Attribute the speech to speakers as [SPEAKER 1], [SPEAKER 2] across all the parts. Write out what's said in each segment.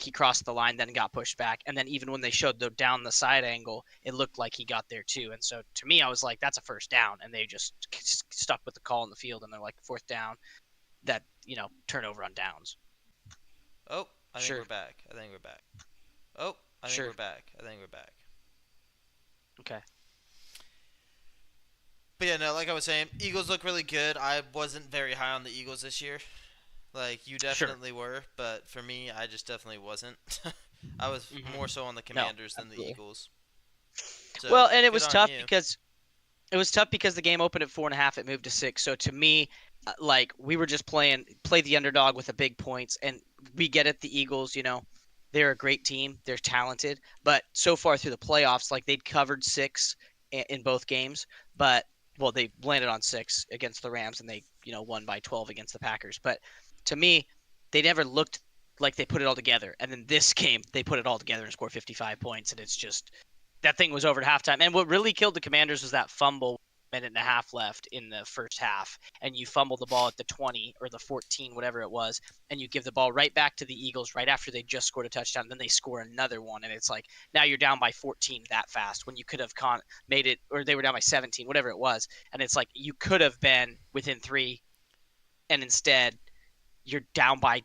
[SPEAKER 1] he crossed the line, then got pushed back. And then even when they showed down the side angle, it looked like he got there too. And so to me, I was like, that's a first down. And they just stuck with the call in the field. And they're like, fourth down, that, turnover on downs.
[SPEAKER 2] Oh, I think we're
[SPEAKER 1] Sure.
[SPEAKER 2] back. I think we're back. Oh, I think
[SPEAKER 1] Sure.
[SPEAKER 2] we're back. I think we're back.
[SPEAKER 1] Okay.
[SPEAKER 2] But yeah, no, like I was saying, Eagles look really good. I wasn't very high on the Eagles this year. Like you
[SPEAKER 1] Sure.
[SPEAKER 2] definitely were, but for me, I just definitely wasn't. I was more so on the
[SPEAKER 1] No,
[SPEAKER 2] Commanders than the
[SPEAKER 1] absolutely.
[SPEAKER 2] Eagles. So
[SPEAKER 1] Well, and it
[SPEAKER 2] good
[SPEAKER 1] was
[SPEAKER 2] on
[SPEAKER 1] tough
[SPEAKER 2] you.
[SPEAKER 1] because the game opened at 4.5. It moved to 6. So to me, like we were just play the underdog with the big points, and we get it. The Eagles, they're a great team. They're talented, but so far through the playoffs, like they'd covered 6 in both games, but well, they landed on 6 against the Rams, and they won by 12 against the Packers. But to me, they never looked like they put it all together. And then this game, they put it all together and scored 55 points, and it's just that thing was over at halftime. And what really killed the Commanders was that fumble, minute and a half left in the first half, and you fumble the ball at the 20 or the 14, whatever it was, and you give the ball right back to the Eagles right after they just scored a touchdown. Then they score another one, and it's like now you're down by 14 that fast when you could have made it, or they were down by 17, whatever it was, and it's like you could have been within 3, and instead you're down by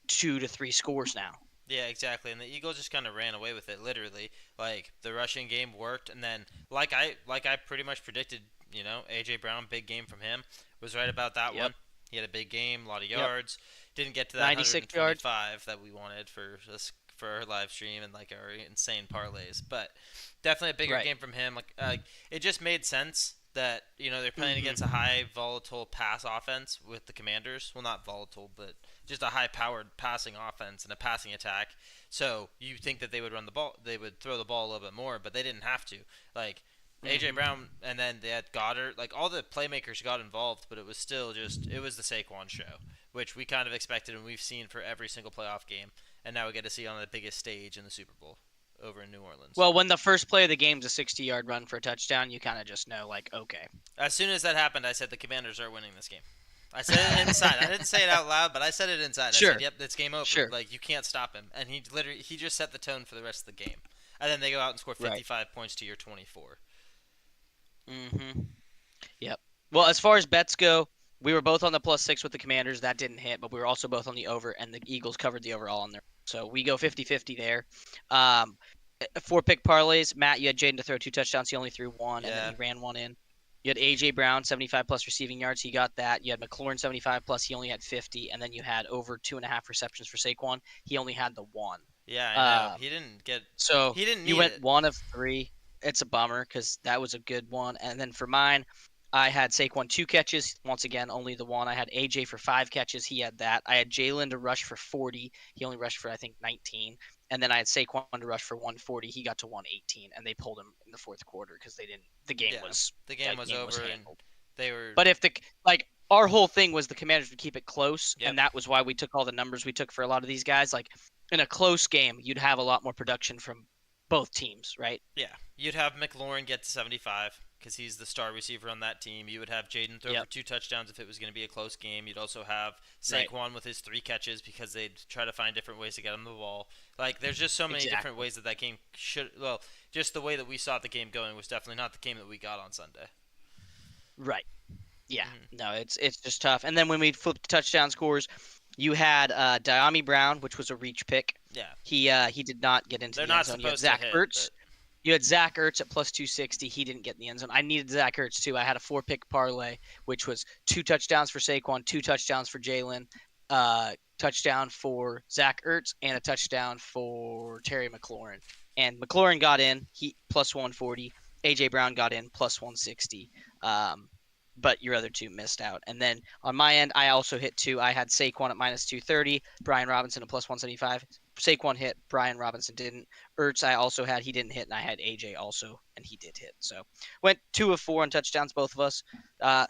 [SPEAKER 1] 2 to 3 scores now.
[SPEAKER 2] Yeah, exactly. And the Eagles just kind of ran away with it, literally. Like the rushing game worked, and then like I pretty much predicted. AJ Brown, big game from him, was right about that
[SPEAKER 1] Yep.
[SPEAKER 2] one. He had a big game, a lot of
[SPEAKER 1] Yep.
[SPEAKER 2] yards. Didn't get to that
[SPEAKER 1] 96 yards.
[SPEAKER 2] 125 that we wanted for our live stream and like our insane parlays, but definitely a bigger
[SPEAKER 1] Right.
[SPEAKER 2] game from him. Like it just made sense that they're playing against a
[SPEAKER 1] Mm-hmm.
[SPEAKER 2] high volatile pass offense with the Commanders. Well, not volatile, but just a high powered passing offense and a passing attack. So you think that they would run the ball, they would throw the ball a little bit more, but they didn't have to. Like AJ
[SPEAKER 1] Mm-hmm.
[SPEAKER 2] Brown, and then they had Goddard. Like all the playmakers got involved, but it was still just it was the Saquon show, which we kind of expected and we've seen for every single playoff game, and now we get to see on the biggest stage in the Super Bowl over in New Orleans.
[SPEAKER 1] Well, when the first play of the game's a 60-yard run for a touchdown, you kind of just know, like, okay.
[SPEAKER 2] As soon as that happened, I said the Commanders are winning this game. I said it inside. I didn't say it out loud, but I said it inside. I said,
[SPEAKER 1] Sure,
[SPEAKER 2] "Yep, it's game over.
[SPEAKER 1] sure.
[SPEAKER 2] Like you can't stop him." And he just set the tone for the rest of the game. And then they go out and score
[SPEAKER 1] Right.
[SPEAKER 2] 55 points to your 24.
[SPEAKER 1] Mm-hmm. Yep. Well, as far as bets go, we were both on the +6 with the Commanders. That didn't hit, but we were also both on the over, and the Eagles covered the overall on there. So we go 50-50 there. Um, 4-pick parlays. Matt, you had Jaden to throw 2 touchdowns. He only threw one, and then
[SPEAKER 2] Yeah,
[SPEAKER 1] he ran one in. You had A.J. Brown, 75 plus receiving yards. He got that. You had McLaurin, 75 plus. He only had 50. And then you had over 2.5 receptions for Saquon. He only had the one.
[SPEAKER 2] yeah, I know.
[SPEAKER 1] Um,
[SPEAKER 2] He didn't get.
[SPEAKER 1] so
[SPEAKER 2] He didn't
[SPEAKER 1] you
[SPEAKER 2] need
[SPEAKER 1] went
[SPEAKER 2] it.
[SPEAKER 1] 1 of 3. It's a bummer because that was a good one. And then for mine, I had Saquon 2 catches. Once again, only the one. I had AJ for 5 catches. He had that. I had Jalen to rush for 40. He only rushed for, I think, 19. And then I had Saquon to rush for 140. He got to 118, and they pulled him in the fourth quarter because they didn't. The game
[SPEAKER 2] Yeah,
[SPEAKER 1] was
[SPEAKER 2] the game
[SPEAKER 1] that
[SPEAKER 2] was
[SPEAKER 1] game was
[SPEAKER 2] over and
[SPEAKER 1] handled.
[SPEAKER 2] they were.
[SPEAKER 1] But if the like our whole thing was the Commanders would keep it close,
[SPEAKER 2] Yep.
[SPEAKER 1] and that was why we took all the numbers we took for a lot of these guys. Like in a close game, you'd have a lot more production from both teams, right?
[SPEAKER 2] Yeah, you'd have McLaurin get to 75 because he's the star receiver on that team. You would have Jaden throw for
[SPEAKER 1] Yep.
[SPEAKER 2] 2 touchdowns if it was going to be a close game. You'd also have
[SPEAKER 1] Right.
[SPEAKER 2] Saquon with his 3 catches because they'd try to find different ways to get him the ball. Like, there's just so many different
[SPEAKER 1] Exactly.
[SPEAKER 2] ways that game should. Well, just the way that we saw the game going was definitely not the game that we got on Sunday.
[SPEAKER 1] Right. Yeah.
[SPEAKER 2] Hmm.
[SPEAKER 1] No, it's just tough. And then when we flipped touchdown scores, you had Diami Brown, which was a reach pick.
[SPEAKER 2] Yeah,
[SPEAKER 1] He did not get into
[SPEAKER 2] they're
[SPEAKER 1] the end
[SPEAKER 2] not
[SPEAKER 1] zone. You had
[SPEAKER 2] supposed to
[SPEAKER 1] Zach
[SPEAKER 2] hit,
[SPEAKER 1] Ertz.
[SPEAKER 2] but
[SPEAKER 1] You had Zach Ertz at +260. He didn't get in the end zone. I needed Zach Ertz too. I had a 4-pick parlay, which was 2 touchdowns for Saquon, 2 touchdowns for Jalen, touchdown for Zach Ertz, and a touchdown for Terry McLaurin. And McLaurin got in. He +140. AJ Brown got in +160. But your other two missed out. And then on my end, I also hit 2. I had Saquon at -230, Brian Robinson at +175. Saquon hit, Brian Robinson didn't. Ertz, I also had, he didn't hit, and I had AJ also, and he did hit. So went 2 of 4 on touchdowns, both of us.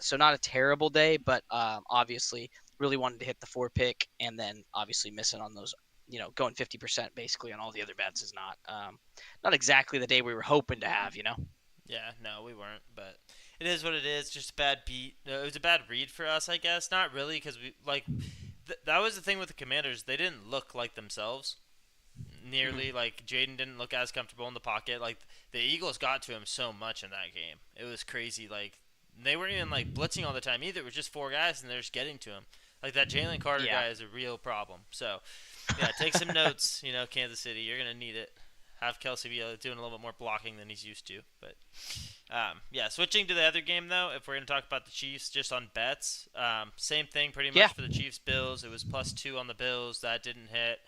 [SPEAKER 1] So not a terrible day, but obviously really wanted to hit the 4-pick, and then obviously missing on those. Going 50% basically on all the other bets is not exactly the day we were hoping to have.
[SPEAKER 2] yeah, no, we weren't. But it is what it is. Just a bad beat. It was a bad read for us, I guess. Not really, because we like that was the thing with the Commanders. They didn't look like themselves. nearly like Jaden didn't look as comfortable in the pocket. Like the Eagles got to him so much in that game. It was crazy. Like they weren't even like blitzing all the time either. It was just four guys and they're just getting to him. Like that Jalen Carter
[SPEAKER 1] Yeah.
[SPEAKER 2] guy is a real problem. So yeah, take some notes. Kansas City, you're gonna need it. Have Kelsey be doing a little bit more blocking than he's used to. But yeah, switching to the other game though, if we're gonna talk about the Chiefs just on bets, same thing pretty
[SPEAKER 1] Yeah.
[SPEAKER 2] much for the Chiefs Bills. It was +2 on the Bills that didn't hit.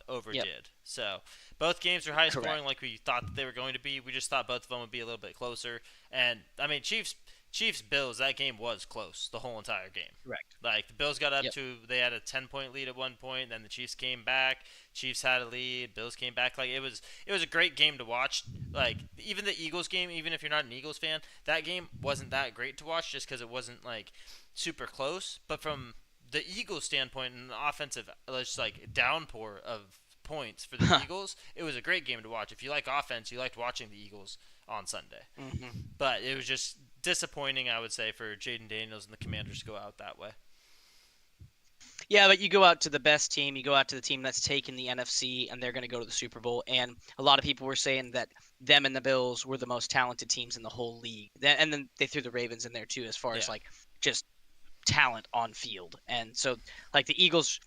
[SPEAKER 2] Over
[SPEAKER 1] Yep.
[SPEAKER 2] did. So both games are high scoring
[SPEAKER 1] Correct.
[SPEAKER 2] like we thought that they were going to be. We just thought both of them would be a little bit closer. And I mean Chiefs Bills, that game was close the whole entire game.
[SPEAKER 1] Correct.
[SPEAKER 2] Like the Bills got up
[SPEAKER 1] Yep.
[SPEAKER 2] to they had a 10-point lead at one point, then the Chiefs came back. Chiefs had a lead, Bills came back. Like it was a great game to watch. Like even the Eagles game, even if you're not an Eagles fan, that game wasn't that great to watch just cuz it wasn't like super close, but from the Eagles standpoint and the offensive just like downpour of points for the Eagles, it was a great game to watch. If you like offense, you liked watching the Eagles on Sunday.
[SPEAKER 1] Hmm.
[SPEAKER 2] But it was just disappointing, I would say, for Jaden Daniels and the Commanders to go out that way.
[SPEAKER 1] Yeah, but you go out to the best team, you go out to the team that's taken the NFC, and they're going to go to the Super Bowl. And a lot of people were saying that them and the Bills were the most talented teams in the whole league. And then they threw the Ravens in there too, as far as
[SPEAKER 2] Yeah.
[SPEAKER 1] like just talent on field. And so, like the Eagles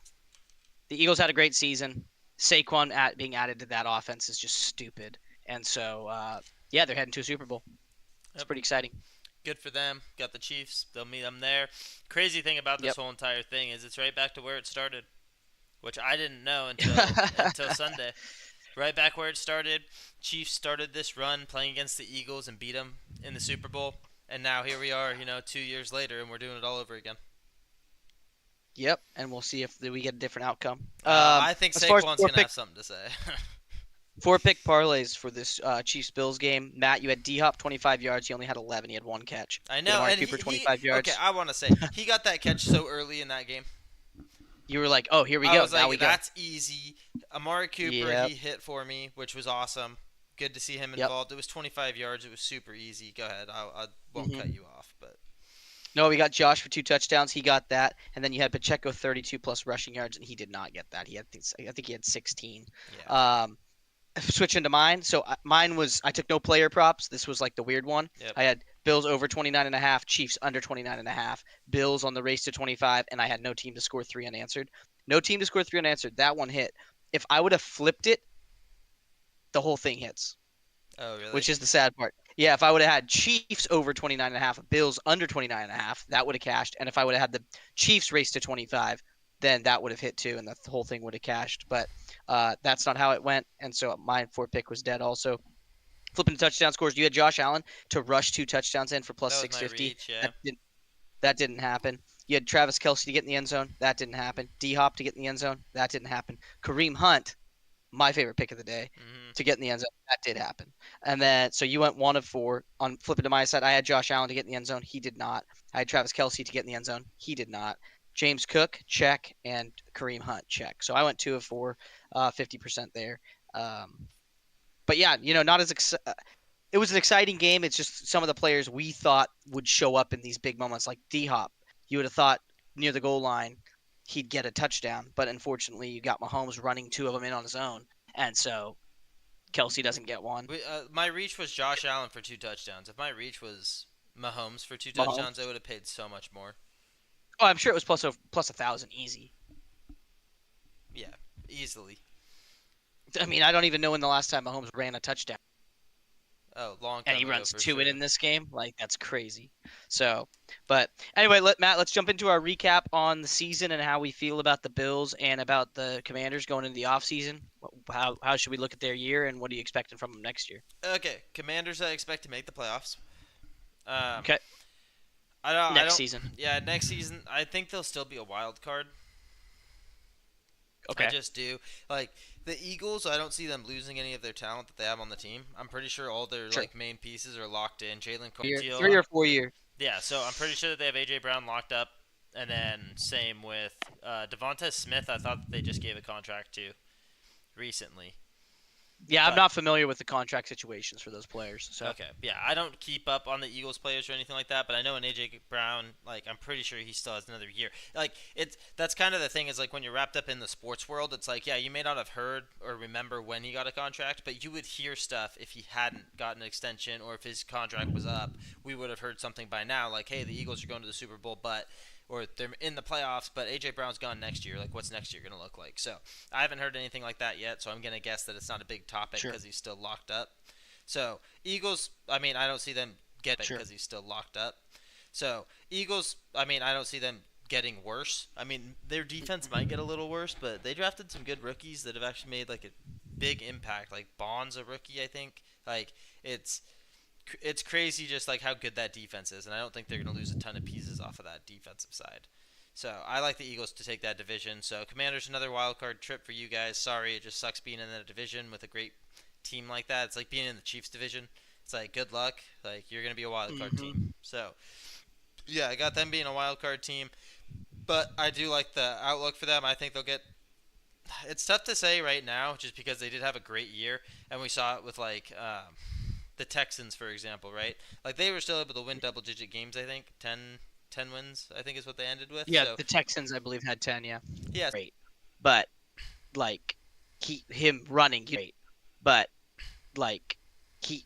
[SPEAKER 1] had a great season. Saquon being added to that offense is just stupid. And so, yeah, they're heading to a Super Bowl. It's
[SPEAKER 2] Yep.
[SPEAKER 1] pretty exciting.
[SPEAKER 2] Good for them. Got the Chiefs. They'll meet them there. Crazy thing about this
[SPEAKER 1] Yep.
[SPEAKER 2] whole entire thing is it's right back to where it started, which I didn't know until Sunday. Right back where it started. Chiefs started this run playing against the Eagles and beat them in the Super Bowl, and now here we are, 2 years later, and we're doing it all over again.
[SPEAKER 1] Yep, and we'll see if we get a different outcome.
[SPEAKER 2] I think
[SPEAKER 1] As far as
[SPEAKER 2] Saquon's
[SPEAKER 1] four
[SPEAKER 2] gonna
[SPEAKER 1] pick
[SPEAKER 2] have something to say.
[SPEAKER 1] four pick parlays for this Chiefs Bills game, Matt, you had D Hop 25 yards. He only had 11. He had one catch.
[SPEAKER 2] I
[SPEAKER 1] You had
[SPEAKER 2] know,
[SPEAKER 1] Amari
[SPEAKER 2] and
[SPEAKER 1] Cooper
[SPEAKER 2] he
[SPEAKER 1] 25 yards.
[SPEAKER 2] okay. I want to say he got that catch so early in that game.
[SPEAKER 1] You were like, oh, here we
[SPEAKER 2] I
[SPEAKER 1] go.
[SPEAKER 2] was
[SPEAKER 1] Now
[SPEAKER 2] like,
[SPEAKER 1] we go.
[SPEAKER 2] that's easy. Amari Cooper,
[SPEAKER 1] Yep.
[SPEAKER 2] he hit for me, which was awesome. Good to see him
[SPEAKER 1] Yep.
[SPEAKER 2] involved. It was 25 yards. It was super easy. Go ahead. I won't cut
[SPEAKER 1] Hmm.
[SPEAKER 2] you off, but
[SPEAKER 1] No, we got Josh for 2 touchdowns. He got that, and then you had Pacheco 32 plus rushing yards, and he did not get that. I think he had 16.
[SPEAKER 2] yeah.
[SPEAKER 1] Switching to mine. So mine was I took no player props. This was like the weird one.
[SPEAKER 2] Yep.
[SPEAKER 1] I had Bills over 29.5, Chiefs under 29.5, Bills on the race to 25, and I had no team to score 3 unanswered. No team to score 3 unanswered. That one hit. If I would have flipped it, the whole thing hits,
[SPEAKER 2] Oh, really?
[SPEAKER 1] which is the sad part. Yeah, if I would have had Chiefs over 29.5, Bills under 29.5, that would have cashed. And if I would have had the Chiefs race to 25, then that would have hit too, and the whole thing would have cashed. But that's not how it went, and so my 4 pick was dead also. Flipping the touchdown scores, you had Josh Allen to rush 2 touchdowns in for plus
[SPEAKER 2] That was my
[SPEAKER 1] 650.
[SPEAKER 2] reach, yeah.
[SPEAKER 1] That didn't happen. You had Travis Kelce to get in the end zone. That didn't happen. D Hop to get in the end zone. That didn't happen. Kareem Hunt, my favorite pick of the day,
[SPEAKER 2] Hmm.
[SPEAKER 1] to get in the end zone. That did happen. And then so you went 1 of 4. On flipping to my side, I had Josh Allen to get in the end zone. He did not. I had Travis Kelce to get in the end zone. He did not. James Cook, check, and Kareem Hunt, check. So I went 2 of 4, 50% there. But yeah, not as it was an exciting game. It's just some of the players we thought would show up in these big moments, like D Hop. You would have thought near the goal line he'd get a touchdown, but unfortunately, you got Mahomes running 2 of them in on his own, and so Kelsey doesn't get one.
[SPEAKER 2] My reach was Josh Allen for 2 touchdowns. If my reach was Mahomes for two
[SPEAKER 1] Mahomes.
[SPEAKER 2] touchdowns, I would have paid so much more.
[SPEAKER 1] Oh, I'm sure it was plus 1,000 easy.
[SPEAKER 2] Yeah, easily.
[SPEAKER 1] I mean, I don't even know when the last time Mahomes ran a touchdown,
[SPEAKER 2] Oh, long time
[SPEAKER 1] and he
[SPEAKER 2] ago
[SPEAKER 1] runs
[SPEAKER 2] for
[SPEAKER 1] 2
[SPEAKER 2] sure.
[SPEAKER 1] in this game. Like that's crazy. So, but anyway, let's jump into our recap on the season and how we feel about the Bills and about the Commanders going into the offseason. How should we look at their year, and what are you expecting from them next year?
[SPEAKER 2] Okay, Commanders, I expect to make the playoffs.
[SPEAKER 1] Okay.
[SPEAKER 2] I don't.
[SPEAKER 1] Next season.
[SPEAKER 2] Yeah, next season, I think they'll still be a wild card.
[SPEAKER 1] Okay.
[SPEAKER 2] I just do. Like the Eagles, I don't see them losing any of their talent that they have on the team. I'm pretty sure all their
[SPEAKER 1] Sure.
[SPEAKER 2] like main pieces are locked in. Jalen
[SPEAKER 1] Year,
[SPEAKER 2] Cartier.
[SPEAKER 1] 3 or 4 year.
[SPEAKER 2] Yeah, so I'm pretty sure that they have AJ Brown locked up, and then same with Devonta Smith. I thought that they just gave a contract to recently.
[SPEAKER 1] Yeah, I'm
[SPEAKER 2] But
[SPEAKER 1] not familiar with the contract situations for those players. So
[SPEAKER 2] okay, yeah, I don't keep up on the Eagles players or anything like that, but I know in AJ Brown, like I'm pretty sure he still has another year. Like it's that's kind of the thing is like when you're wrapped up in the sports world, it's like yeah, you may not have heard or remember when he got a contract, but you would hear stuff if he hadn't gotten an extension or if his contract was up. We would have heard something by now, like hey, the Eagles are going to the Super Bowl, but or they're in the playoffs, but AJ Brown's gone next year. Like what's next year going to look like? So I haven't heard anything like that yet, so I'm gonna guess that it's not a big topic
[SPEAKER 1] sure,
[SPEAKER 2] because he's still locked up. So Eagles, I mean, I don't see them getting
[SPEAKER 1] sure,
[SPEAKER 2] because he's still locked up. So Eagles, I mean, I don't see them getting worse. I mean, their defense might get a little worse, but they drafted some good rookies that have actually made like a big impact. Like Bond's a rookie, I think. Like it's it's crazy just like how good that defense is, and I don't think they're going to lose a ton of pieces off of that defensive side. So I like the Eagles to take that division. So Commanders, another wild card trip for you guys. Sorry, it just sucks being in that division with a great team like that. It's like being in the Chiefs division. It's like good luck. Like you're gonna be a wild card
[SPEAKER 1] hmm
[SPEAKER 2] team. So yeah, I got them being a wild card team, but I do like the outlook for them. I think they'll get. It's tough to say right now, just because they did have a great year, and we saw it with like the Texans, for example, right? Like they were still able to win double-digit games. I think 10 wins. I think is what they ended with.
[SPEAKER 1] yeah.
[SPEAKER 2] So
[SPEAKER 1] The Texans, I believe, had 10. Yeah,
[SPEAKER 2] yeah,
[SPEAKER 1] great. But like him running, great. But like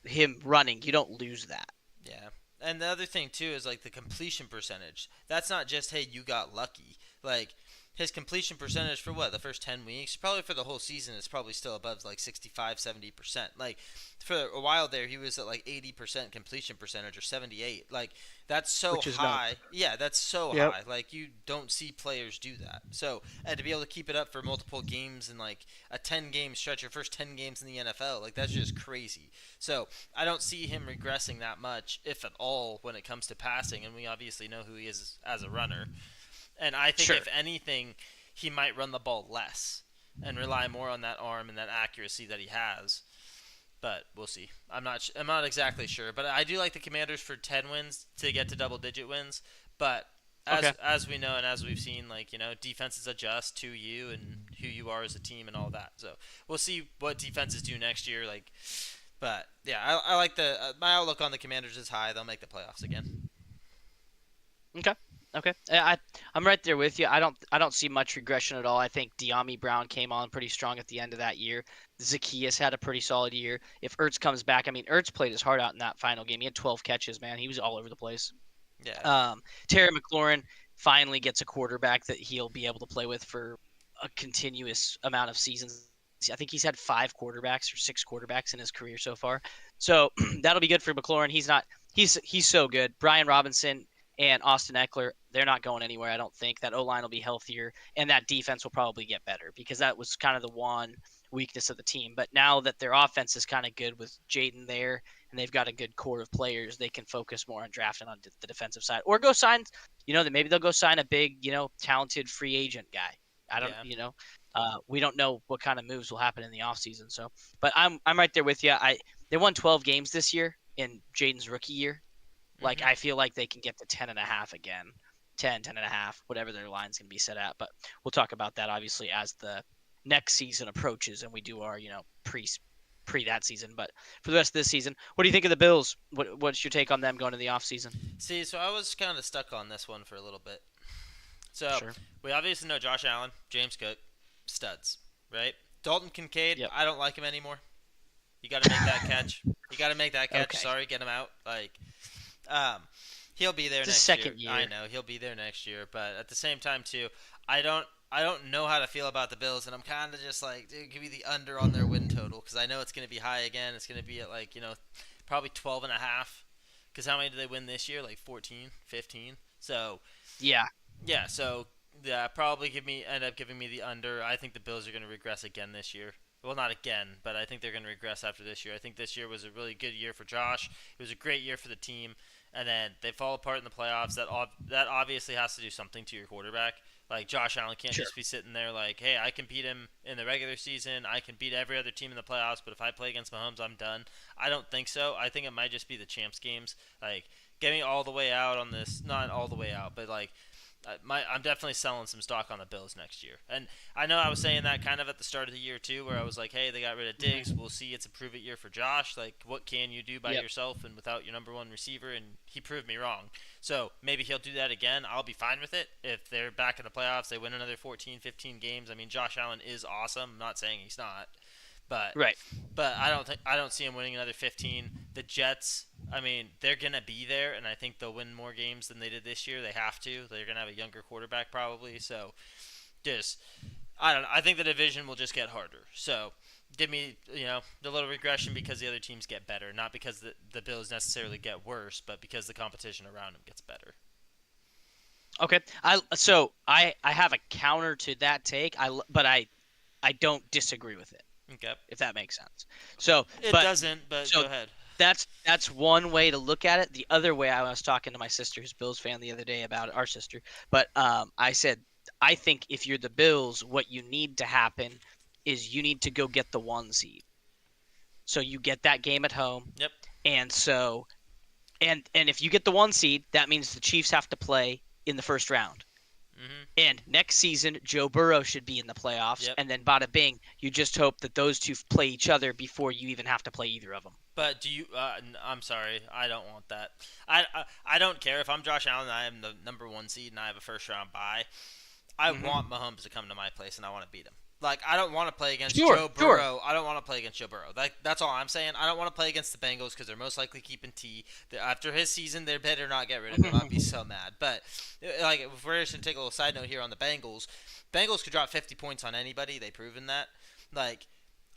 [SPEAKER 1] him running, you don't lose that.
[SPEAKER 2] yeah. And the other thing too is like the completion percentage. That's not just hey you got lucky. Like his completion percentage for what the first 10 weeks, probably for the whole season is probably still above like 65-70%. Like for a while there he was at like 80% completion percentage or 78. Like that's so
[SPEAKER 1] Which is nuts.
[SPEAKER 2] high. Yeah, that's so
[SPEAKER 1] Yep.
[SPEAKER 2] high. Like you don't see players do that. So and to be able to keep it up for multiple games in like a 10 game stretch, your first 10 games in the NFL, like that's just crazy. So I don't see him regressing that much, if at all, when it comes to passing. And we obviously know who he is as a runner. And I think
[SPEAKER 1] Sure.
[SPEAKER 2] if anything, he might run the ball less and rely more on that arm and that accuracy that he has. But we'll see. I'm not exactly sure, but I do like the Commanders for 10 wins to get to double digit wins. But
[SPEAKER 1] Okay.
[SPEAKER 2] as we know and as we've seen, like defenses adjust to you and who you are as a team and all that. So we'll see what defenses do next year. Like, but yeah, I like the my outlook on the Commanders is high. They'll make the playoffs again.
[SPEAKER 1] Okay. Okay. I'm right there with you. I don't see much regression at all. I think De'Ami Brown came on pretty strong at the end of that year. Zacchaeus had a pretty solid year. If Ertz comes back, I mean Ertz played his heart out in that final game. He had 12 catches, man. He was all over the place.
[SPEAKER 2] Yeah,
[SPEAKER 1] Terry McLaurin finally gets a quarterback that he'll be able to play with for a continuous amount of seasons. I think he's had 5 quarterbacks or 6 quarterbacks in his career so far. So that'll be good for McLaurin. He's so good. Brian Robinson and Austin Eckler, they're not going anywhere. I don't think that O line will be healthier, and that defense will probably get better because that was kind of the one weakness of the team. But now that their offense is kind of good with Jaden there, and they've got a good core of players, they can focus more on drafting on the defensive side, or go sign, that maybe they'll go sign a big, talented free agent guy. I don't,
[SPEAKER 2] yeah.
[SPEAKER 1] we don't know what kind of moves will happen in the offseason. So, but I'm right there with you. They won 12 games this year in Jaden's rookie year. Like,
[SPEAKER 2] hmm
[SPEAKER 1] I feel like they can get to 10 and a half again, 10 and a half, whatever their line's going to be set at. But we'll talk about that obviously as the next season approaches and we do our, pre that season. But for the rest of this season, what do you think of the Bills? What's your take on them going to the off season?
[SPEAKER 2] See, so I was kind of stuck on this one for a little bit. So
[SPEAKER 1] Sure.
[SPEAKER 2] we obviously know Josh Allen, James Cook, studs, right? Dalton Kincaid,
[SPEAKER 1] Yep.
[SPEAKER 2] I don't like him anymore. You got to make that catch. You got to make that catch.
[SPEAKER 1] Okay.
[SPEAKER 2] Sorry, get him out. Like, um, he'll be there
[SPEAKER 1] It's his
[SPEAKER 2] next year.
[SPEAKER 1] second year.
[SPEAKER 2] I know he'll be there next year, but at the same time too, I don't. I don't know how to feel about the Bills, and I'm kind of just like, dude, give me the under on their win total because I know it's going to be high again. It's going to be at like probably 12 and a half. Because how many did they win this year? Like 14, 15. So
[SPEAKER 1] Yeah.
[SPEAKER 2] yeah, so yeah, probably end up giving me the under. I think the Bills are going to regress again this year. Well, not again, but I think they're going to regress after this year. I think this year was a really good year for Josh. It was a great year for the team, and then they fall apart in the playoffs. That obviously has to do something to your quarterback. Like Josh Allen can't
[SPEAKER 1] Sure.
[SPEAKER 2] just be sitting there like, hey, I can beat him in the regular season. I can beat every other team in the playoffs, but if I play against Mahomes, I'm done. I don't think so. I think it might just be the champs games. Like, get me all the way out on this. Not all the way out, but like I'm definitely selling some stock on the Bills next year. And I know I was saying that kind of at the start of the year too, where I was like, hey, they got rid of Diggs.
[SPEAKER 1] Mhm.
[SPEAKER 2] We'll see. It's a prove it year for Josh. Like, what can you do by
[SPEAKER 1] Yep.
[SPEAKER 2] yourself and without your number one receiver? And he proved me wrong. So maybe he'll do that again. I'll be fine with it. If they're back in the playoffs, they win another 14, 15 games. I mean, Josh Allen is awesome. I'm not saying he's not. But
[SPEAKER 1] Right.
[SPEAKER 2] I don't see him winning another 15. The Jets, I mean, they're gonna be there, and I think they'll win more games than they did this year. They have to. They're gonna have a younger quarterback probably. So just I don't know. I think the division will just get harder. So give me the little regression because the other teams get better, not because the Bills necessarily get worse, but because the competition around them gets better.
[SPEAKER 1] Okay. I have a counter to that take. But I don't disagree with it,
[SPEAKER 2] Okay.
[SPEAKER 1] if that makes sense. So,
[SPEAKER 2] It
[SPEAKER 1] but
[SPEAKER 2] doesn't, but
[SPEAKER 1] so
[SPEAKER 2] go ahead.
[SPEAKER 1] that's one way to look at it. The other way, I was talking to my sister, who's a Bills fan, the other day about it, our sister. But I said I think if you're the Bills, what you need to happen is you need to go get the 1 seed. So you get that game at home,
[SPEAKER 2] Yep.
[SPEAKER 1] and so and if you get the 1 seed, that means the Chiefs have to play in the first round.
[SPEAKER 2] Mhm.
[SPEAKER 1] And next season, Joe Burrow should be in the playoffs,
[SPEAKER 2] Yep.
[SPEAKER 1] and then bada bing, you just hope that those two play each other before you even have to play either of them.
[SPEAKER 2] But do you? I'm sorry, I don't want that. I don't care if I'm Josh Allen. And I am the number one seed, and I have a first round bye. I
[SPEAKER 1] Mm-hmm.
[SPEAKER 2] want Mahomes to come to my place, and I want to beat him. Like I don't want to play against
[SPEAKER 1] Sure,
[SPEAKER 2] Joe
[SPEAKER 1] sure.
[SPEAKER 2] Burrow. I don't want to play against Joe Burrow. That's all I'm saying. I don't want to play against the Bengals because they're most likely keeping T. After his season, they better not get rid of him. I'd be so mad. But like, if we're just gonna take a little side note here on the Bengals, Bengals could drop 50 points on anybody. They've proven that. Like,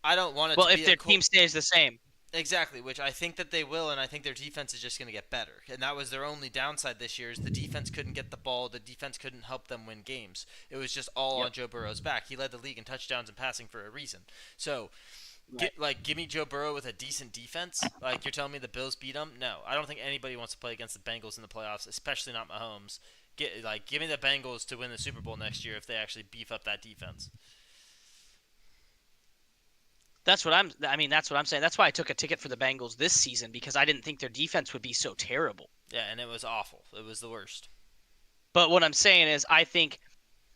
[SPEAKER 2] I don't want it
[SPEAKER 1] Well,
[SPEAKER 2] to
[SPEAKER 1] if
[SPEAKER 2] be a
[SPEAKER 1] their team stays the same.
[SPEAKER 2] Exactly, which I think that they will, and I think their defense is just going to get better. And that was their only downside this year is the defense couldn't get the ball. The defense couldn't help them win games. It was just all
[SPEAKER 1] Yep.
[SPEAKER 2] on Joe Burrow's back. He led the league in touchdowns and passing for a reason. So,
[SPEAKER 1] Right.
[SPEAKER 2] give me Joe Burrow with a decent defense. Like you're telling me the Bills beat them? No, I don't think anybody wants to play against the Bengals in the playoffs, especially not Mahomes. Give me the Bengals to win the Super Bowl next year if they actually beef up that defense.
[SPEAKER 1] I mean, that's what I'm saying. That's why I took a ticket for the Bengals this season because I didn't think their defense would be so terrible.
[SPEAKER 2] Yeah, and it was awful. It was the worst.
[SPEAKER 1] But what I'm saying is,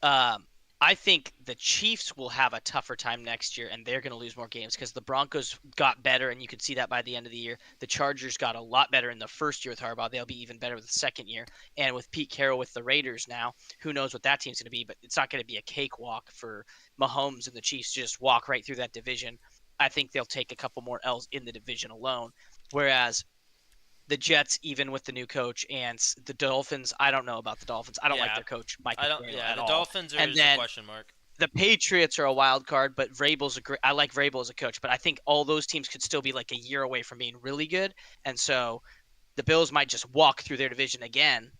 [SPEAKER 1] um, I think the Chiefs will have a tougher time next year, and they're going to lose more games because the Broncos got better, and you could see that by the end of the year. The Chargers got a lot better in the first year with Harbaugh. They'll be even better with the second year, and with Pete Carroll with the Raiders now, who knows what that team's going to be? But it's not going to be a cakewalk for Mahomes and the Chiefs to just walk right through that division. I think they'll take a couple more L's in the division alone, whereas the Jets, even with the new coach, and the Dolphins. I don't know about the Dolphins. I don't like
[SPEAKER 2] Yeah,
[SPEAKER 1] their coach, Mike
[SPEAKER 2] I don't.
[SPEAKER 1] McDaniel,
[SPEAKER 2] Yeah,
[SPEAKER 1] at
[SPEAKER 2] the
[SPEAKER 1] all.
[SPEAKER 2] Dolphins are
[SPEAKER 1] And
[SPEAKER 2] just a
[SPEAKER 1] then
[SPEAKER 2] question mark.
[SPEAKER 1] the Patriots are a wild card, but Vrabel's a great. I like Vrabel as a coach, but I think all those teams could still be like a year away from being really good. And so the Bills might just walk through their division again,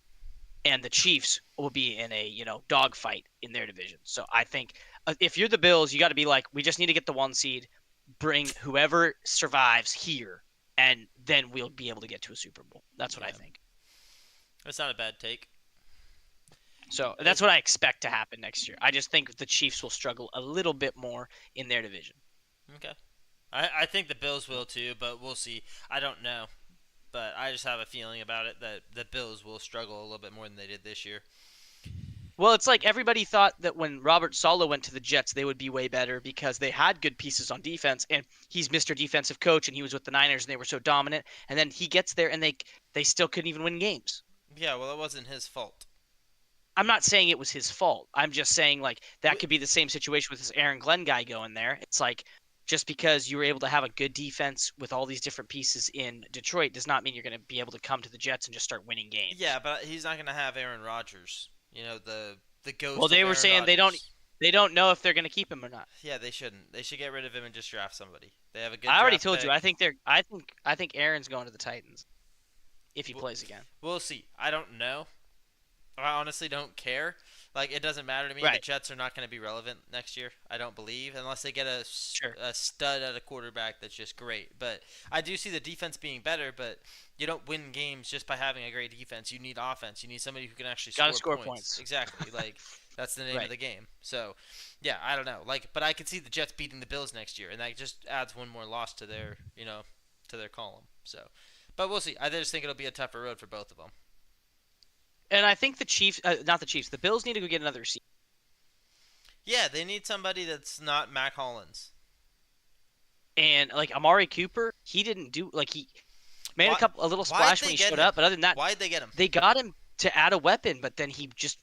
[SPEAKER 1] and the Chiefs will be in a dogfight in their division. So I think if you're the Bills, you got to be like, we just need to get the 1 seed, bring whoever survives here, and then we'll be able to get to a Super Bowl. That's what I
[SPEAKER 2] Yeah,
[SPEAKER 1] think.
[SPEAKER 2] that's not a bad take.
[SPEAKER 1] So that's
[SPEAKER 2] If
[SPEAKER 1] what I expect to happen next year. I just think the Chiefs will struggle a little bit more in their division.
[SPEAKER 2] Okay, I think the Bills will too, but we'll see. I don't know, but I just have a feeling about it that the Bills will struggle a little bit more than they did this year.
[SPEAKER 1] Well, it's like everybody thought that when Robert Sala went to the Jets, they would be way better because they had good pieces on defense, and he's Mr. Defensive Coach, and he was with the Niners, and they were so dominant. And then he gets there, and they still couldn't even win games.
[SPEAKER 2] Yeah, well, it wasn't his fault.
[SPEAKER 1] I'm not saying it was his fault. I'm just saying like that
[SPEAKER 2] We,
[SPEAKER 1] could be the same situation with this Aaron Glenn guy going there. It's like just because you were able to have a good defense with all these different pieces in Detroit does not mean you're going to be able to come to the Jets and just start winning
[SPEAKER 2] yeah,
[SPEAKER 1] games.
[SPEAKER 2] but he's not gonna have Aaron Rodgers. You know the
[SPEAKER 1] Well,
[SPEAKER 2] ghost of
[SPEAKER 1] they were
[SPEAKER 2] Aaron
[SPEAKER 1] saying
[SPEAKER 2] Rodgers.
[SPEAKER 1] they don't know if they're going to keep him or not.
[SPEAKER 2] Yeah, they shouldn't. They should get rid of him and just draft somebody. They have a good
[SPEAKER 1] I already
[SPEAKER 2] draft
[SPEAKER 1] told you.
[SPEAKER 2] pick.
[SPEAKER 1] I think Aaron's going to the Titans if he
[SPEAKER 2] We'll,
[SPEAKER 1] plays again.
[SPEAKER 2] we'll see. I don't know. I honestly don't care. Like it doesn't matter to me. The
[SPEAKER 1] Right.
[SPEAKER 2] Jets are not going to be relevant next year. I don't believe unless they get
[SPEAKER 1] Sure.
[SPEAKER 2] a stud at a quarterback that's just great. But I do see the defense being better. But you don't win games just by having a great defense. You need offense. You need somebody who can actually
[SPEAKER 1] Got to
[SPEAKER 2] score
[SPEAKER 1] score
[SPEAKER 2] points.
[SPEAKER 1] points.
[SPEAKER 2] Exactly. Like that's the name of
[SPEAKER 1] Right.
[SPEAKER 2] the game. So yeah, I don't know. Like, but I could see the Jets beating the Bills next year, and that just adds one more loss to their to their column. So, but we'll see. I just think it'll be a tougher road for both of them.
[SPEAKER 1] And I think the Chiefs, not the Chiefs, the Bills need to go get another receiver.
[SPEAKER 2] Yeah, they need somebody that's not Mac Hollins.
[SPEAKER 1] And like Amari Cooper, he didn't do like he made
[SPEAKER 2] Why?
[SPEAKER 1] a little
[SPEAKER 2] Why'd
[SPEAKER 1] splash when
[SPEAKER 2] they
[SPEAKER 1] he
[SPEAKER 2] get
[SPEAKER 1] showed
[SPEAKER 2] him?
[SPEAKER 1] up, but other than that,
[SPEAKER 2] Why'd they get him?
[SPEAKER 1] they got him to add a weapon, but then he just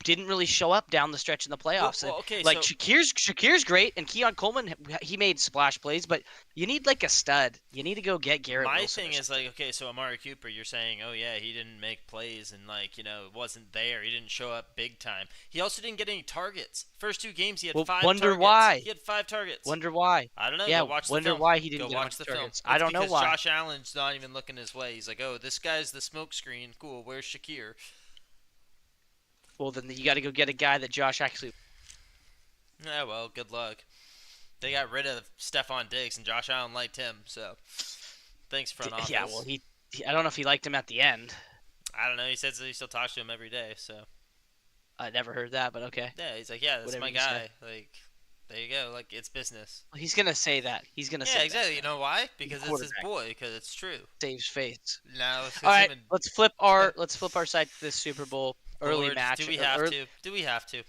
[SPEAKER 1] didn't really show up down the stretch in the playoffs. And
[SPEAKER 2] Okay,
[SPEAKER 1] like
[SPEAKER 2] so
[SPEAKER 1] Shakir's great, and Keon Coleman he made splash plays, but you need like a stud. You need to go get Garrett
[SPEAKER 2] my
[SPEAKER 1] Wilson.
[SPEAKER 2] thing is like, okay, so Amari Cooper, you're saying, oh yeah, he didn't make plays and like wasn't there. He didn't show up big time. He also didn't get any targets. First 2 games, he had
[SPEAKER 1] Well,
[SPEAKER 2] 5
[SPEAKER 1] wonder
[SPEAKER 2] targets.
[SPEAKER 1] why.
[SPEAKER 2] He had 5 targets.
[SPEAKER 1] Wonder why.
[SPEAKER 2] I don't know.
[SPEAKER 1] Yeah,
[SPEAKER 2] Go watch the
[SPEAKER 1] wonder
[SPEAKER 2] film.
[SPEAKER 1] why he didn't
[SPEAKER 2] Go
[SPEAKER 1] get a
[SPEAKER 2] watch
[SPEAKER 1] bunch
[SPEAKER 2] the
[SPEAKER 1] of
[SPEAKER 2] film.
[SPEAKER 1] targets.
[SPEAKER 2] It's
[SPEAKER 1] I don't know
[SPEAKER 2] because
[SPEAKER 1] why.
[SPEAKER 2] Josh Allen's not even looking his way. He's like, oh, this guy's the smoke screen. Cool. Where's Shakir?
[SPEAKER 1] Well, then you got to go get a guy that Josh actually.
[SPEAKER 2] Yeah, well, good luck. They got rid of Stephon Diggs, and Josh Allen liked him, so thanks, front office.
[SPEAKER 1] Yeah, well, I don't know if he liked him at the end.
[SPEAKER 2] I don't know. He says that he still talks to him every day, so.
[SPEAKER 1] I never heard that, but okay.
[SPEAKER 2] Yeah, he's like, yeah, that's
[SPEAKER 1] Whatever
[SPEAKER 2] my
[SPEAKER 1] you
[SPEAKER 2] guy.
[SPEAKER 1] say.
[SPEAKER 2] Like, there you go. Like, it's business.
[SPEAKER 1] Well, he's gonna say that. He's gonna say
[SPEAKER 2] Yeah, exactly.
[SPEAKER 1] that.
[SPEAKER 2] You know why? Because it's his
[SPEAKER 1] quarterback.
[SPEAKER 2] boy. Because it's true.
[SPEAKER 1] Saves face.
[SPEAKER 2] Now, it's
[SPEAKER 1] All right,
[SPEAKER 2] him and
[SPEAKER 1] let's flip our side to this Super Bowl early
[SPEAKER 2] Lord,
[SPEAKER 1] match.
[SPEAKER 2] Do we have to? Do we have to?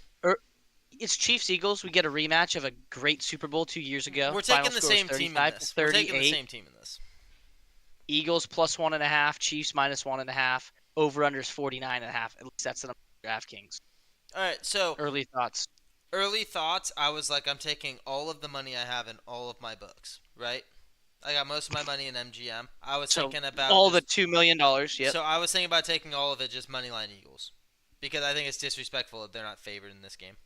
[SPEAKER 1] It's Chiefs Eagles. We get a rematch of a great Super Bowl 2 years ago.
[SPEAKER 2] We're
[SPEAKER 1] Final
[SPEAKER 2] taking the
[SPEAKER 1] score was
[SPEAKER 2] same team in
[SPEAKER 1] 35 to
[SPEAKER 2] this. We're taking the
[SPEAKER 1] 38.
[SPEAKER 2] same team in this.
[SPEAKER 1] Eagles plus 1.5. Chiefs minus 1.5. Over unders 49.5. At least that's the number of DraftKings.
[SPEAKER 2] All right, so
[SPEAKER 1] Early thoughts.
[SPEAKER 2] I was like, I'm taking all of the money I have in all of my books, right? I got most of my money in MGM. I was thinking about
[SPEAKER 1] all
[SPEAKER 2] just,
[SPEAKER 1] the $2 million. Yep.
[SPEAKER 2] So I was thinking about taking all of it just moneyline Eagles, because I think it's disrespectful if they're not favored in this game.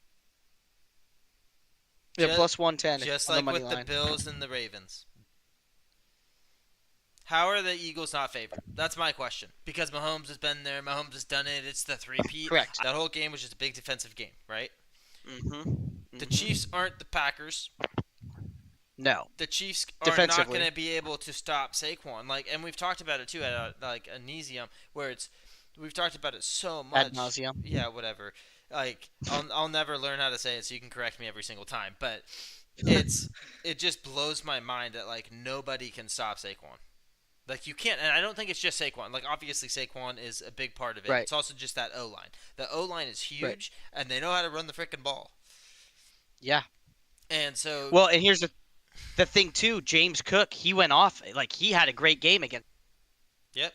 [SPEAKER 1] Yeah, plus 110.
[SPEAKER 2] Just
[SPEAKER 1] on
[SPEAKER 2] like
[SPEAKER 1] the
[SPEAKER 2] with
[SPEAKER 1] money
[SPEAKER 2] the
[SPEAKER 1] line.
[SPEAKER 2] Bills and the Ravens. How are the Eagles not favored? That's my question. Because Mahomes has been there. Mahomes has done it. It's the three-peat.
[SPEAKER 1] Correct.
[SPEAKER 2] That whole game was just a big defensive game, right?
[SPEAKER 1] Mm-hmm.
[SPEAKER 2] The Chiefs aren't the Packers.
[SPEAKER 1] No.
[SPEAKER 2] The Chiefs are not going to be able to stop Saquon. Like, and we've talked about it too at like Anesium, where we've talked about it so much.
[SPEAKER 1] Ad nauseum.
[SPEAKER 2] Yeah, whatever. Like, I'll never learn how to say it, so you can correct me every single time. But it just blows my mind that like nobody can stop Saquon. Like, you can't, and I don't think it's just Saquon. Like, obviously Saquon is a big part of it.
[SPEAKER 1] Right.
[SPEAKER 2] It's also just that O-line. The O-line is huge,
[SPEAKER 1] Right.
[SPEAKER 2] and they know how to run the frickin' ball.
[SPEAKER 1] Yeah.
[SPEAKER 2] And so,
[SPEAKER 1] well, and here's the thing too. James Cook, he went off like he had a great game again.
[SPEAKER 2] Yep.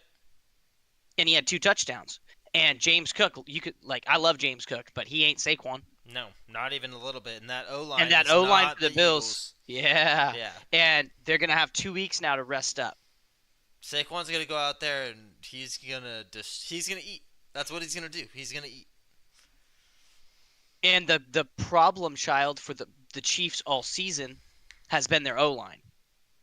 [SPEAKER 1] And he had 2 touchdowns. And James Cook, you could like, I love James Cook, but he ain't Saquon.
[SPEAKER 2] No, not even a little bit. And that O-line.
[SPEAKER 1] And that
[SPEAKER 2] is
[SPEAKER 1] O-line
[SPEAKER 2] not
[SPEAKER 1] for the Bills.
[SPEAKER 2] Eagles.
[SPEAKER 1] Yeah.
[SPEAKER 2] Yeah.
[SPEAKER 1] And they're gonna have 2 weeks now to rest up.
[SPEAKER 2] Saquon's gonna go out there and he's gonna eat. That's what he's gonna do. He's gonna eat.
[SPEAKER 1] And the problem child for the Chiefs all season has been their O-line.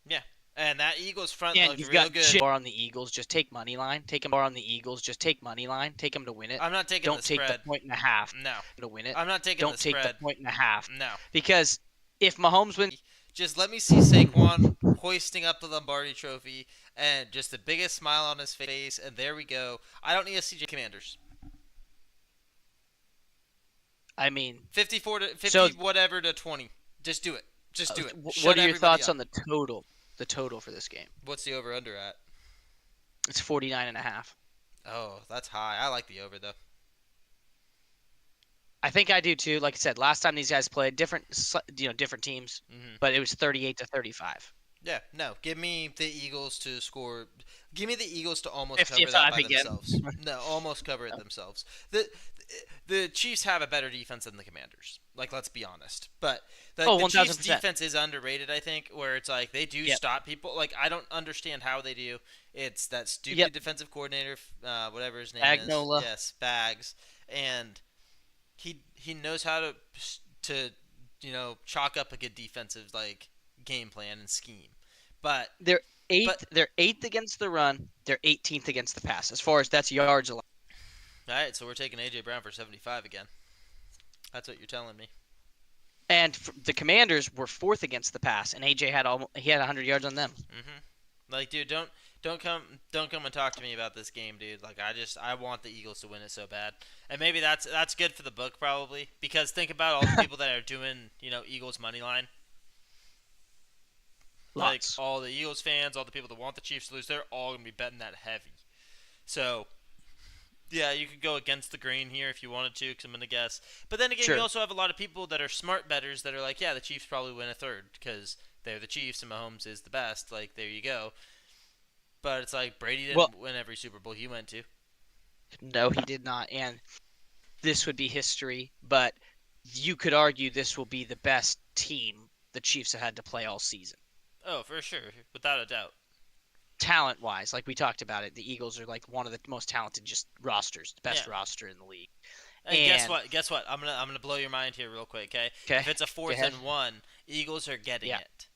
[SPEAKER 2] Yeah. And that Eagles front
[SPEAKER 1] And
[SPEAKER 2] looked
[SPEAKER 1] you've
[SPEAKER 2] real
[SPEAKER 1] got
[SPEAKER 2] good.
[SPEAKER 1] bar on the Eagles. Just take money line. Take them bar on the Eagles. Just take money line. Take them to win it.
[SPEAKER 2] I'm not taking
[SPEAKER 1] Don't
[SPEAKER 2] the
[SPEAKER 1] take
[SPEAKER 2] spread.
[SPEAKER 1] the 1.5
[SPEAKER 2] No.
[SPEAKER 1] to win it.
[SPEAKER 2] I'm not taking
[SPEAKER 1] Don't
[SPEAKER 2] the
[SPEAKER 1] take
[SPEAKER 2] spread.
[SPEAKER 1] the 1.5
[SPEAKER 2] No.
[SPEAKER 1] because if Mahomes wins,
[SPEAKER 2] Just let me see Saquon hoisting up the Lombardi Trophy and just the biggest smile on his face, and there we go. I don't need a CJ Commanders.
[SPEAKER 1] I mean,
[SPEAKER 2] 54 to 50
[SPEAKER 1] So-
[SPEAKER 2] whatever to 20. Just do it. Just do it.
[SPEAKER 1] what
[SPEAKER 2] Shut
[SPEAKER 1] are your
[SPEAKER 2] everybody
[SPEAKER 1] thoughts
[SPEAKER 2] up.
[SPEAKER 1] on the total? The total for this game?
[SPEAKER 2] What's the over under at?
[SPEAKER 1] It's 49.5.
[SPEAKER 2] Oh, that's high. I like the over though.
[SPEAKER 1] I think I do too. Like I said, last time these guys played different teams,
[SPEAKER 2] Mm-hmm.
[SPEAKER 1] but it was 38 to 35.
[SPEAKER 2] Yeah, no. Give me the Eagles to score. Give me the Eagles to almost cover
[SPEAKER 1] 55
[SPEAKER 2] that by
[SPEAKER 1] again.
[SPEAKER 2] themselves. No, almost cover it themselves. The Chiefs have a better defense than the Commanders. Like, let's be honest. But the Chiefs'
[SPEAKER 1] 1000%.
[SPEAKER 2] defense is underrated, I think, where it's like they do stop people. Like, I don't understand how they do. It's that stupid defensive coordinator, whatever his name
[SPEAKER 1] Spagnuolo.
[SPEAKER 2] is. Yes, Spags. And he knows how to chalk up a good defensive like game plan and scheme. But
[SPEAKER 1] They're eighth against the run. They're 18th against the pass. As far as that's yards allowed.
[SPEAKER 2] all right, so we're taking AJ Brown for 75 again. That's what you're telling me.
[SPEAKER 1] And the Commanders were 4th against the pass, and AJ had 100 yards on them.
[SPEAKER 2] Mm-hmm. Like, dude, don't come and talk to me about this game, dude. Like, I want the Eagles to win it so bad. And maybe that's good for the book probably, because think about all the people that are doing, Eagles money line.
[SPEAKER 1] Lots.
[SPEAKER 2] Like, all the Eagles fans, all the people that want the Chiefs to lose, they're all going to be betting that heavy. So, Yeah, you could go against the grain here if you wanted to, because I'm going to guess. But then again, you
[SPEAKER 1] Sure.
[SPEAKER 2] also have a lot of people that are smart bettors that are like, yeah, the Chiefs probably win a third because they're the Chiefs and Mahomes is the best. Like, there you go. But it's like Brady
[SPEAKER 1] Well,
[SPEAKER 2] didn't win every Super Bowl he went to.
[SPEAKER 1] no, he did not, and this would be history. But you could argue this will be the best team the Chiefs have had to play all season.
[SPEAKER 2] Oh, for sure, without a doubt.
[SPEAKER 1] Talent wise, like we talked about it, the Eagles are like one of the most talented just rosters, the
[SPEAKER 2] Yeah.
[SPEAKER 1] best roster in the league.
[SPEAKER 2] And guess
[SPEAKER 1] And
[SPEAKER 2] what? Guess what? I'm gonna blow your mind here real quick, okay?
[SPEAKER 1] okay,
[SPEAKER 2] If it's a
[SPEAKER 1] go
[SPEAKER 2] fourth
[SPEAKER 1] ahead.
[SPEAKER 2] and one, Eagles are getting
[SPEAKER 1] Yeah.
[SPEAKER 2] it.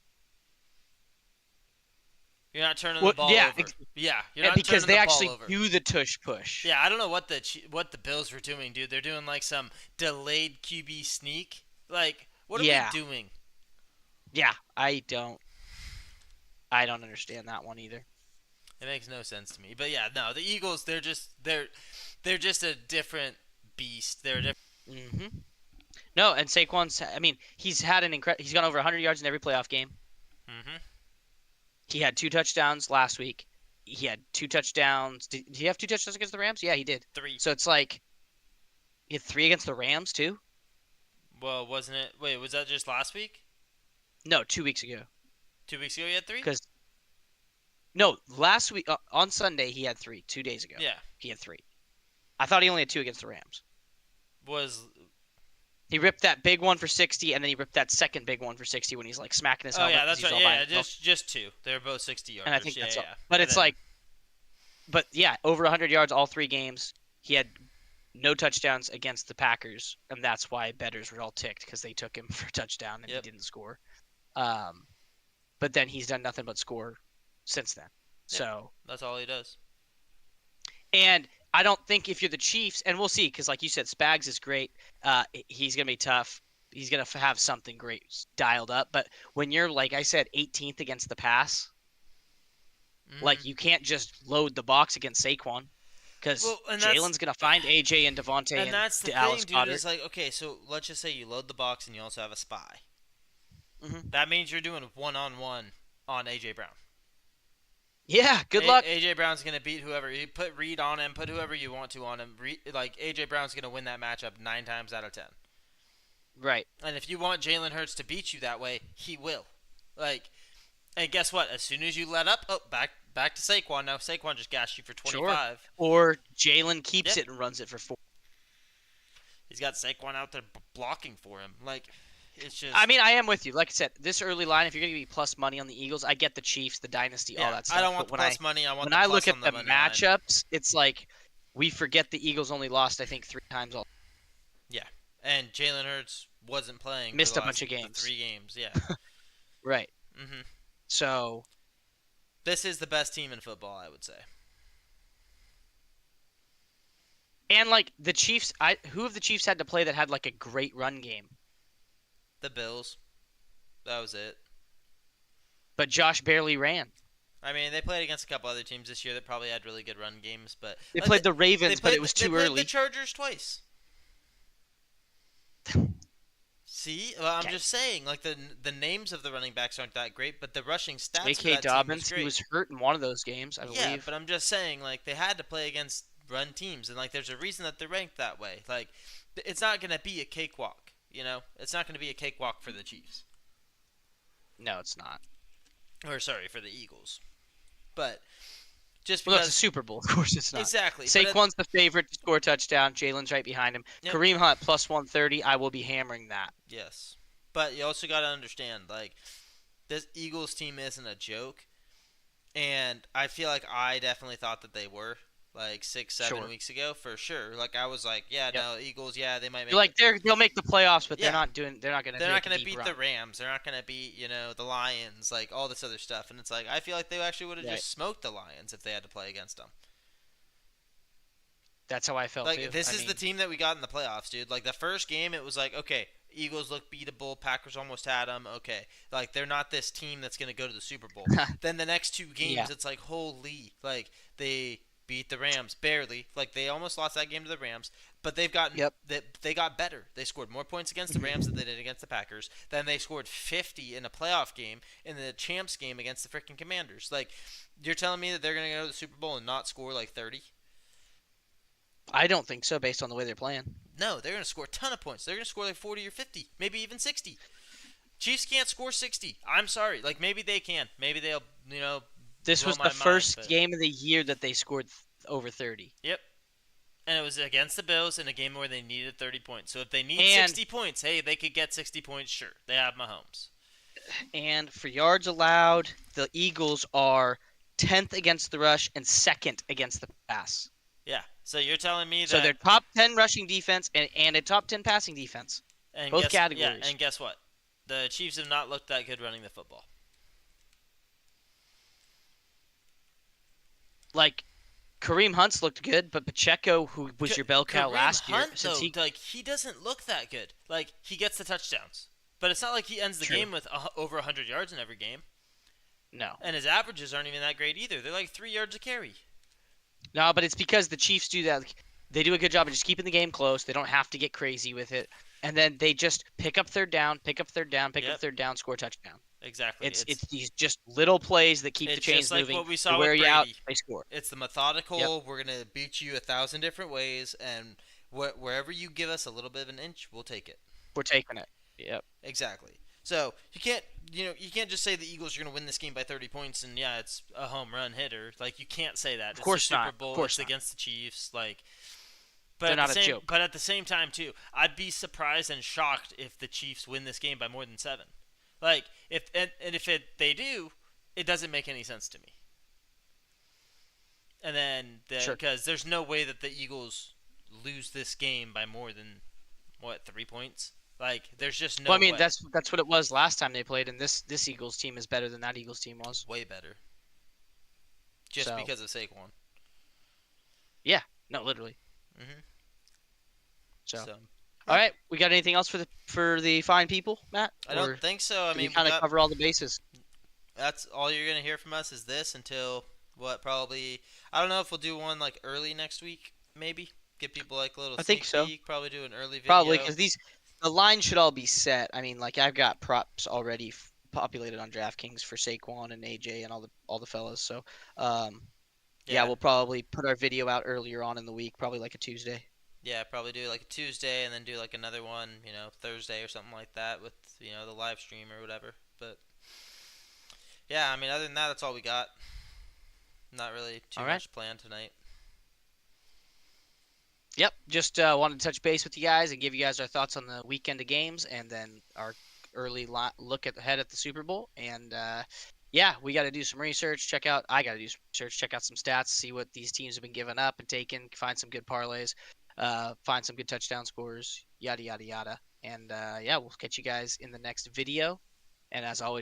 [SPEAKER 2] You're not turning the
[SPEAKER 1] Well,
[SPEAKER 2] ball
[SPEAKER 1] yeah,
[SPEAKER 2] over. Yeah, you're not
[SPEAKER 1] because
[SPEAKER 2] turning
[SPEAKER 1] they
[SPEAKER 2] the ball
[SPEAKER 1] actually
[SPEAKER 2] over.
[SPEAKER 1] do the tush push.
[SPEAKER 2] Yeah, I don't know what the Bills were doing, dude. They're doing like some delayed QB sneak. Like, what are
[SPEAKER 1] Yeah.
[SPEAKER 2] we doing?
[SPEAKER 1] Yeah, I don't understand that one either.
[SPEAKER 2] It makes no sense to me. But yeah, no, the Eagles, they're just a different beast. They're a different.
[SPEAKER 1] Hmm. No, and Saquon's. I mean, he's gone over 100 yards in every playoff game.
[SPEAKER 2] Hmm.
[SPEAKER 1] He had 2 touchdowns last week. He had 2 touchdowns. Did he have 2 touchdowns against the Rams? Yeah, he did.
[SPEAKER 2] Three.
[SPEAKER 1] So it's like he had 3 against the Rams too.
[SPEAKER 2] Well, wasn't it? Wait, was that just last week?
[SPEAKER 1] No, 2 weeks ago.
[SPEAKER 2] 2 weeks ago, you had three.
[SPEAKER 1] Because no, last week on Sunday he had 3. 2 days ago
[SPEAKER 2] Yeah.
[SPEAKER 1] he had 3. I thought he only had 2 against the Rams.
[SPEAKER 2] Was.
[SPEAKER 1] He ripped that big one for 60, and then he ripped that second big one for 60 when he's like smacking his
[SPEAKER 2] Oh
[SPEAKER 1] helmet.
[SPEAKER 2] yeah,
[SPEAKER 1] 'cause
[SPEAKER 2] that's
[SPEAKER 1] he's
[SPEAKER 2] right.
[SPEAKER 1] all by
[SPEAKER 2] Yeah,
[SPEAKER 1] himself.
[SPEAKER 2] just two. They're both 60 yarders.
[SPEAKER 1] And I think
[SPEAKER 2] yeah,
[SPEAKER 1] that's
[SPEAKER 2] yeah.
[SPEAKER 1] all. But
[SPEAKER 2] And
[SPEAKER 1] it's
[SPEAKER 2] then-
[SPEAKER 1] like, but yeah, over 100 yards all 3 games. He had no touchdowns against the Packers, and that's why bettors were all ticked because they took him for a touchdown and
[SPEAKER 2] Yep.
[SPEAKER 1] he didn't score. But then he's done nothing but score since then. So,
[SPEAKER 2] that's all he does.
[SPEAKER 1] and I don't think if you're the Chiefs, and we'll see, because like you said, Spags is great. He's gonna be tough. He's gonna have something great dialed up. But when you're like I said, 18th against the pass, like
[SPEAKER 2] Mhm.
[SPEAKER 1] you can't just load the box against Saquon, because
[SPEAKER 2] Well, and that's-
[SPEAKER 1] Jalen's gonna find AJ and Devontae
[SPEAKER 2] And that's the
[SPEAKER 1] Dallas
[SPEAKER 2] thing, dude.
[SPEAKER 1] Goedert.
[SPEAKER 2] Is like, okay, so let's just say you load the box and you also have a spy.
[SPEAKER 1] Mhm.
[SPEAKER 2] That means you're doing one-on-one on AJ Brown.
[SPEAKER 1] Yeah, good luck.
[SPEAKER 2] AJ Brown's gonna beat whoever you put Reed on him, put whoever you want to on him. Like AJ Brown's gonna win that matchup 9 times out of 10.
[SPEAKER 1] Right.
[SPEAKER 2] And if you want Jalen Hurts to beat you that way, he will. Like, and guess what? As soon as you let up, back to Saquon. Now Saquon just gashed you for 25.
[SPEAKER 1] Or Jalen keeps
[SPEAKER 2] Yep.
[SPEAKER 1] it and runs it for 4.
[SPEAKER 2] He's got Saquon out there blocking for him. Like, it's just.
[SPEAKER 1] I mean, I am with you. Like I said, this early line, if you're going to be plus money on the Eagles, I get the Chiefs, the dynasty,
[SPEAKER 2] yeah,
[SPEAKER 1] all that stuff.
[SPEAKER 2] I don't want
[SPEAKER 1] But
[SPEAKER 2] the plus money. I want
[SPEAKER 1] when
[SPEAKER 2] the
[SPEAKER 1] I
[SPEAKER 2] plus
[SPEAKER 1] look at
[SPEAKER 2] on
[SPEAKER 1] the
[SPEAKER 2] money line.
[SPEAKER 1] matchups, it's like we forget the Eagles only lost, I think, 3 times all.
[SPEAKER 2] Yeah, and Jalen Hurts wasn't playing.
[SPEAKER 1] Missed
[SPEAKER 2] for
[SPEAKER 1] a
[SPEAKER 2] the
[SPEAKER 1] bunch of
[SPEAKER 2] last- the
[SPEAKER 1] games.
[SPEAKER 2] 3 games. Yeah.
[SPEAKER 1] Right.
[SPEAKER 2] Hmm.
[SPEAKER 1] So,
[SPEAKER 2] This is the best team in football, I would say.
[SPEAKER 1] and like the Chiefs, who have the Chiefs had to play that had like a great run game?
[SPEAKER 2] The Bills. That was it.
[SPEAKER 1] But Josh barely ran.
[SPEAKER 2] I mean, they played against a couple other teams this year that probably had really good run games, but
[SPEAKER 1] They
[SPEAKER 2] like,
[SPEAKER 1] played the
[SPEAKER 2] they
[SPEAKER 1] Ravens, but
[SPEAKER 2] played
[SPEAKER 1] it was
[SPEAKER 2] they
[SPEAKER 1] too
[SPEAKER 2] played
[SPEAKER 1] early.
[SPEAKER 2] the Chargers twice. See, well, I'm
[SPEAKER 1] Okay.
[SPEAKER 2] just saying, like the names of the running backs aren't that great, but the rushing stats. for
[SPEAKER 1] J.K.
[SPEAKER 2] that team
[SPEAKER 1] Dobbins,
[SPEAKER 2] great.
[SPEAKER 1] he was hurt in one of those games, I believe.
[SPEAKER 2] Yeah, but I'm just saying, like they had to play against run teams, and like there's a reason that they're ranked that way. Like, it's not gonna be a cakewalk, you know. It's not gonna be a cakewalk for the Chiefs,
[SPEAKER 1] No, it's not.
[SPEAKER 2] or sorry, for the Eagles. But just
[SPEAKER 1] Well,
[SPEAKER 2] because
[SPEAKER 1] it's a Super Bowl. Of course it's not.
[SPEAKER 2] exactly, but
[SPEAKER 1] Saquon's the favorite to score a touchdown. Jalen's right behind him.
[SPEAKER 2] Yep.
[SPEAKER 1] Kareem Hunt plus 130. I will be hammering that.
[SPEAKER 2] yes, but you also got to understand, like, this Eagles team isn't a joke, and I feel like I definitely thought that they were, like 6-7
[SPEAKER 1] Sure.
[SPEAKER 2] weeks ago for sure. Like I was like, yeah,
[SPEAKER 1] Yep.
[SPEAKER 2] no, Eagles, yeah, they might make.
[SPEAKER 1] You're like they'll make the playoffs, but
[SPEAKER 2] Yeah.
[SPEAKER 1] they're not doing. They're not going to.
[SPEAKER 2] They're not going to beat the Rams. They're not going to beat, the Lions, like all this other stuff. And it's like I feel like they actually would have
[SPEAKER 1] Right.
[SPEAKER 2] just smoked the Lions if they had to play against them.
[SPEAKER 1] That's how I felt
[SPEAKER 2] Like
[SPEAKER 1] too.
[SPEAKER 2] this
[SPEAKER 1] I
[SPEAKER 2] is
[SPEAKER 1] mean,
[SPEAKER 2] the team that we got in the playoffs, dude. Like the first game, it was like, okay, Eagles look beatable. Packers almost had them. Okay, like they're not this team that's going to go to the Super Bowl. Then the next 2 games,
[SPEAKER 1] Yeah.
[SPEAKER 2] it's like holy, like they beat the Rams barely. Like they almost lost that game to the Rams, but they've gotten
[SPEAKER 1] Yep.
[SPEAKER 2] they got better. They scored more points against the Rams than they did against the Packers. Then they scored 50 in a playoff game in the champs game against the freaking Commanders. Like you're telling me that they're going to go to the Super Bowl and not score like 30?
[SPEAKER 1] I don't think so, based on the way they're playing.
[SPEAKER 2] No, they're going to score a ton of points. They're going to score like 40 or 50, maybe even 60. Chiefs can't score 60. I'm sorry. Like, maybe they can. Maybe they'll,
[SPEAKER 1] This
[SPEAKER 2] blow
[SPEAKER 1] was the
[SPEAKER 2] my mind.
[SPEAKER 1] first
[SPEAKER 2] But
[SPEAKER 1] game of the year that they scored over 30.
[SPEAKER 2] yep. And it was against the Bills in a game where they needed 30 points. So if they need
[SPEAKER 1] And
[SPEAKER 2] 60 points, hey, they could get 60 points. Sure, they have Mahomes.
[SPEAKER 1] and for yards allowed, the Eagles are 10th against the rush and second against the pass.
[SPEAKER 2] Yeah. So you're telling me
[SPEAKER 1] So
[SPEAKER 2] that.
[SPEAKER 1] they're top 10 rushing defense and a top 10 passing defense.
[SPEAKER 2] And
[SPEAKER 1] both
[SPEAKER 2] guess,
[SPEAKER 1] categories.
[SPEAKER 2] Yeah, and guess what? The Chiefs have not looked that good running the football.
[SPEAKER 1] Like, Kareem Hunt's looked good, but Pacheco, who was your bell cow
[SPEAKER 2] Kareem
[SPEAKER 1] last year,
[SPEAKER 2] Hunt, though, like, he doesn't look that good. Like, he gets the touchdowns, but it's not like he ends the
[SPEAKER 1] True.
[SPEAKER 2] game with over 100 yards in every game.
[SPEAKER 1] No.
[SPEAKER 2] And his averages aren't even that great either. They're like 3 yards a carry.
[SPEAKER 1] No, but it's because the Chiefs do that. They do a good job of just keeping the game close. They don't have to get crazy with it. And then they just pick up third down, pick up third down, score a touchdown.
[SPEAKER 2] Exactly.
[SPEAKER 1] It's these just little plays that keep the chains
[SPEAKER 2] just like
[SPEAKER 1] moving.
[SPEAKER 2] what we saw
[SPEAKER 1] They
[SPEAKER 2] with
[SPEAKER 1] wear you
[SPEAKER 2] Brady.
[SPEAKER 1] out, they score.
[SPEAKER 2] It's the methodical.
[SPEAKER 1] Yep.
[SPEAKER 2] We're gonna beat you 1,000 different ways, and wherever you give us a little bit of an inch, we'll take it.
[SPEAKER 1] We're taking it. Yep.
[SPEAKER 2] Exactly. So you can't just say the Eagles are going to win this game by 30 points and yeah, it's a home run hitter. Like, you can't say that.
[SPEAKER 1] Of course
[SPEAKER 2] it's the Super
[SPEAKER 1] not.
[SPEAKER 2] Bowl.
[SPEAKER 1] Of course
[SPEAKER 2] it's
[SPEAKER 1] not.
[SPEAKER 2] against the Chiefs. Like,
[SPEAKER 1] They're not a joke.
[SPEAKER 2] But at the same time too, I'd be surprised and shocked if the Chiefs win this game by more than 7. Like, if they do, it doesn't make any sense to me. And then because there's no way that the Eagles lose this game by more than 3 points. Like, there's just no
[SPEAKER 1] Well, I mean,
[SPEAKER 2] way.
[SPEAKER 1] that's what it was last time they played, and this Eagles team is better than that Eagles team was.
[SPEAKER 2] Way better. Just
[SPEAKER 1] So.
[SPEAKER 2] because of Saquon.
[SPEAKER 1] Yeah. No, literally.
[SPEAKER 2] Mm-hmm.
[SPEAKER 1] So. All right, we got anything else for the fine people, Matt?
[SPEAKER 2] I don't think so. I mean,
[SPEAKER 1] we kind of cover all the bases.
[SPEAKER 2] That's all you're gonna hear from us is this until probably I don't know if we'll do one like early next week, maybe give people like a little.
[SPEAKER 1] I think so.
[SPEAKER 2] Peek, probably do an early video.
[SPEAKER 1] Probably because the line should all be set. I mean, like, I've got props already populated on DraftKings for Saquon and AJ and all the fellas. So, yeah, we'll probably put our video out earlier on in the week, probably like a Tuesday.
[SPEAKER 2] Yeah, probably do like a Tuesday and then do like another one, Thursday or something like that with the live stream or whatever. But yeah, I mean, other than that, that's all we got. Not really too much planned tonight.
[SPEAKER 1] Yep, just wanted to touch base with you guys and give you guys our thoughts on the weekend of games and then our early look ahead at the Super Bowl. And yeah, we got to do some research. I got to do some research, check out some stats, see what these teams have been giving up and taking, find some good parlays, find some good touchdown scores, yada, yada, yada. And yeah, we'll catch you guys in the next video. And as always,